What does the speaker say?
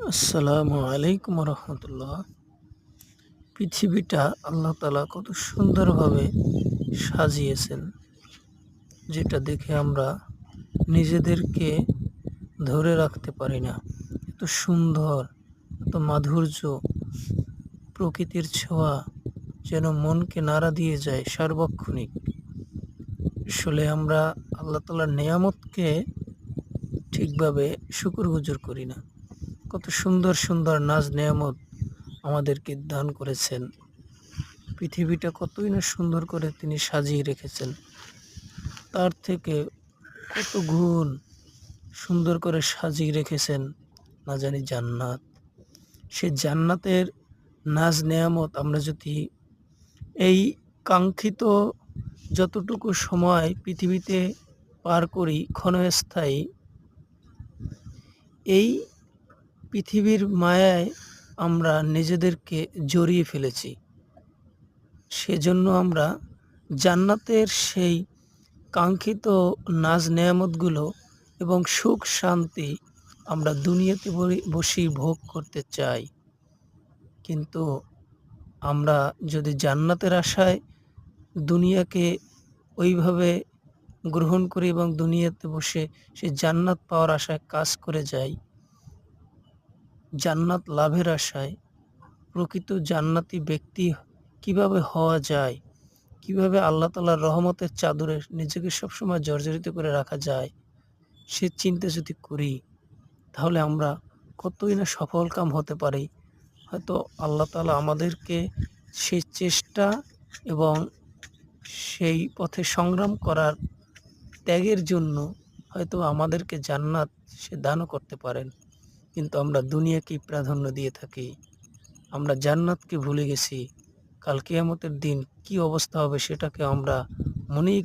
আসসালামু আলাইকুম রহমতুল্লাহ। পৃথিবীটা আল্লাহ তাআলা কত সুন্দরভাবে সাজিয়েছেন, যেটা দেখে আমরা নিজেদেরকে ধরে রাখতে পারি না। এত সুন্দর, এত মাধুর্য, প্রকৃতির ছোঁয়া যেন মনকে নাড়া দিয়ে যায় সার্বক্ষণিক। আসলে আমরা আল্লাহ তাআলার নেয়ামতকে ঠিকভাবে শুকরগুজার করি না। কত সুন্দর সুন্দর নাজ নেয়ামত আমাদেরকে দান করেছেন। পৃথিবীটা কতই না সুন্দর করে তিনি সাজিয়ে রেখেছেন। তার থেকে কত গুণ সুন্দর করে সাজিয়ে রেখেছেন না জানি জান্নাত। সেই জান্নাতের নাজ নেয়ামত আমরা যদি এই কাঙ্ক্ষিত যতটুকু সময় পৃথিবীতে পার করি ক্ষণস্থায়ী, এই পৃথিবীর মায়ায় আমরা নিজেদেরকে জড়িয়ে ফেলেছি। সেজন্য আমরা জান্নাতের সেই কাঙ্ক্ষিত নাজ নেয়ামতগুলো এবং সুখ শান্তি আমরা দুনিয়াতে বসেই ভোগ করতে চাই। কিন্তু আমরা যদি জান্নাতের আশায় দুনিয়াকে ওইভাবে গ্রহণ করি এবং দুনিয়াতে বসে সেই জান্নাত পাওয়ার আশায় কাজ করে যাই, জান্নাত লাভের আশায়, প্রকৃত জান্নাতি ব্যক্তি কিভাবে হওয়া যায়, কিভাবে আল্লাহ তাআলার রহমতের চাদরে নিজেকে সবসময় জর্জরিত করে রাখা যায়, সে চিন্তা যদি করি, তাহলে আমরা কতই না সফলকাম হতে পারি। হয়তো আল্লাহ তাআলা আমাদেরকে সেই চেষ্টা এবং সেই পথে সংগ্রাম করার ত্যাগের জন্য হয়তো আমাদেরকে জান্নাত সে দানও করতে পারেন। কিন্তু আমরা দুনিয়াকেই প্রাধান্য দিয়ে থাকি। আমরা জান্নাতকে ভুলে গেছি। কাল কিয়ামতের দিন কি অবস্থা হবে সেটাকে আমরা মনেই